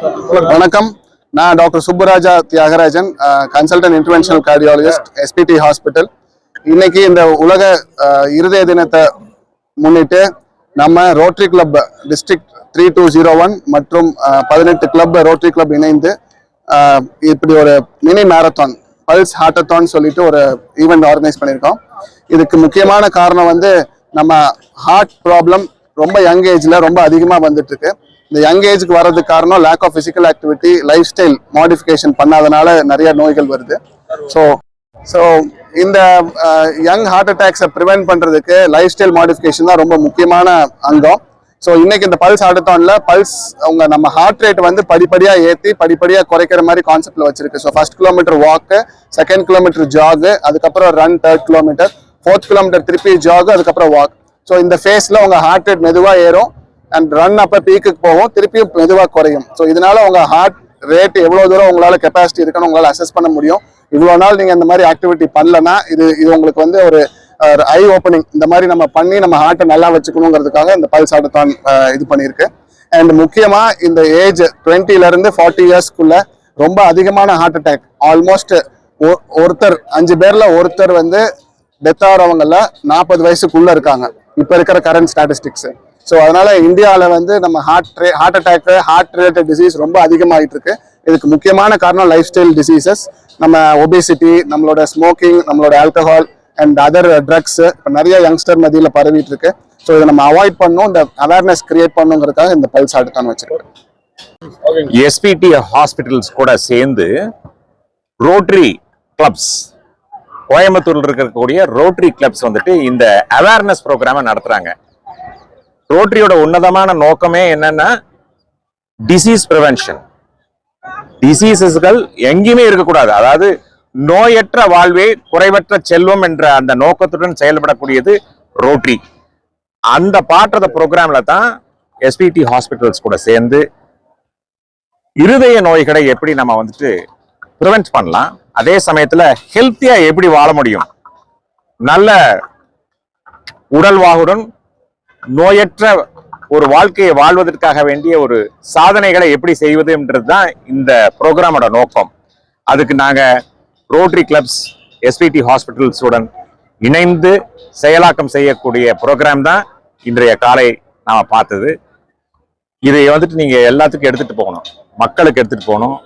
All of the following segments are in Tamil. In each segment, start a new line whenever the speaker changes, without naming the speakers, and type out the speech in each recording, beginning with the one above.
வணக்கம். நான் doctor Subburaja Thiagarajan, consultant interventional cardiologist, SPT hospital. இன்னைக்கு இந்த உலக இருதய தினத்தை முன்னிட்டு நம்ம ரோட்டரி கிளப் டிஸ்ட்ரிக்ட் 3201 மற்றும் 18 கிளப் ரோட்டரி கிளப் இணைந்து இப்படி ஒரு மினி மேரத்தான் பல்ஸ் ஹார்டத்தான் சொல்லிட்டு ஒரு ஈவெண்ட் ஆர்கனைஸ் பண்ணியிருக்கோம். இதுக்கு முக்கியமான காரணம் வந்து நம்ம ஹார்ட் ப்ராப்ளம் ரொம்ப யங் ஏஜ்ல ரொம்ப அதிகமாக வந்துட்டு இருக்கு. இந்த யங் ஏஜுக்கு வர்றதுக்கு காரணம் lack of physical activity, life style modification பண்ணாதனால நிறைய நோய்கள் வருது. ஸோ இந்த யங் ஹார்ட் அட்டாக்ஸை ப்ரிவென்ட் பண்ணுறதுக்கு லைஃப் ஸ்டைல் மாடிஃபிகேஷன் தான் ரொம்ப முக்கியமான அங்கம். ஸோ இன்னைக்கு இந்த பல்ஸ் ஹார்டத்தான்ல பல்ஸ் நம்ம ஹார்ட் ரேட் வந்து படிப்படியாக ஏற்றி படிப்படியாக குறைக்கிற மாதிரி கான்செப்ட்ல வச்சிருக்கு. ஸோ 1st கிலோமீட்டர் வாக்கு, 2nd கிலோமீட்டர் ஜாகு, அதுக்கப்புறம் run 3rd kilometre, 4th kilometre திருப்பி ஜாகு, அதுக்கப்புறம் வாக். ஸோ இந்த ஃபேஸ்ல உங்க ஹார்ட் ரேட் மெதுவாக ஏறும் அண்ட் ரன் அப்ப பீக்குக்கு போகும், திருப்பியும் மெதுவாக குறையும். ஸோ இதனால உங்க ஹார்ட் ரேட் எவ்வளவு தூரம் உங்களால கெப்பாசிட்டி இருக்குன்னு உங்களால அசஸ் பண்ண முடியும். இவ்வளவு நாள் நீங்க இந்த மாதிரி ஆக்டிவிட்டி பண்ணலன்னா இது உங்களுக்கு வந்து ஒரு ஐ ஓப்பனிங். இந்த மாதிரி நம்ம பண்ணி நம்ம ஹார்ட்டை நல்லா வச்சுக்கணுங்கிறதுக்காக இந்த பல்ஸ் ஹார்டத்தான் இது பண்ணியிருக்கு. அண்ட் முக்கியமா இந்த ஏஜ் 20ல இருந்து 40 இயர்ஸ்க்குள்ள ரொம்ப அதிகமான ஹார்ட் அட்டாக், ஆல்மோஸ்ட் ஒருத்தர் 5 பேர்ல ஒருத்தர் வந்து டெத் ஆகிறவங்கள 40 வயசுக்குள்ள இருக்காங்க இப்ப இருக்கிற கரண்ட் ஸ்டாட்டிஸ்டிக்ஸ். ஸோ அதனால இந்தியாவில் வந்து நம்ம heart attack, heart related disease ரொம்ப அதிகமாகிட்டு இருக்கு. இதுக்கு முக்கியமான காரணம் லைஃப் ஸ்டைல் டிசீசஸ், நம்ம ஒபேசிட்டி, நம்மளோட ஸ்மோக்கிங், நம்மளோட ஆல்கஹால் அண்ட் அதர் ட்ரக்ஸ் இப்போ நிறைய யங்ஸ்டர் மத்தியில் பரவிட்டு இருக்கு. ஸோ இதை நம்ம அவாய்ட் பண்ணணும், இந்த அவேர்னஸ் கிரியேட் பண்ணுங்கிறதுக்காக இந்த பல்ஸ் ஹார்டத்தான் வச்சிருக்கோம்.
எஸ்பிடி ஹாஸ்பிட்டல்ஸ் கூட சேர்ந்து ரோட்டரி கிளப்ஸ், கோயம்புத்தூர்ல இருக்கக்கூடிய ரோட்டரி கிளப்ஸ் வந்துட்டு இந்த அவேர்னஸ் ப்ரோக்ராமை நடத்துறாங்க. ரோட்டரியோட உன்னதமான நோக்கமே என்னன்னா டிசீஸ் பிரிவென்ஷன். டிசீசஸ்கள் எங்கேயுமே இருக்கக்கூடாது, அதாவது நோயற்ற வாழ்வே குறைவற்ற செல்வம் என்ற அந்த நோக்கத்துடன் செயல்படக்கூடியது ரோட்டரி. அந்த பாட்டுற ப்ரோக்ராம்ல தான் எஸ்பிடி ஹாஸ்பிட்டல்ஸ் கூட சேர்ந்து இருதய நோய்களை எப்படி நம்ம வந்துட்டு ப்ரிவென்ட் பண்ணலாம், அதே சமயத்துல ஹெல்த்தியா எப்படி வாழ முடியும், நல்ல உடல்வாகுடன் நோயற்ற ஒரு வாழ்க்கையை வாழ்வதற்காக வேண்டிய ஒரு சாதனைகளை எப்படி செய்வதுன்றது தான் இந்த ப்ரோக்ராமோட நோக்கம். அதுக்கு நாங்க ரோட்டரி கிளப்ஸ், எஸ்பிடி ஹாஸ்பிட்டல்ஸுடன் இணைந்து செயலாக்கம் செய்யக்கூடிய ப்ரோக்ராம் தான் இன்றைய காலை நாம பார்த்தது. இதை வந்துட்டு நீங்க எல்லாத்துக்கும் எடுத்துட்டு போகணும், மக்களுக்கு எடுத்துட்டு போகணும்,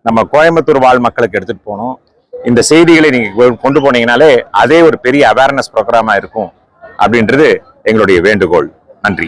நம்ம கோயம்புத்தூர் வாழ் மக்களுக்கு எடுத்துட்டு போகணும். இந்த செய்திகளை நீங்க கொண்டு போனீங்கனாலே அதே ஒரு பெரிய அவேர்னஸ் ப்ரோக்ராமா இருக்கும் அப்படின்றது எங்களுடைய வேண்டுகோள். நன்றி.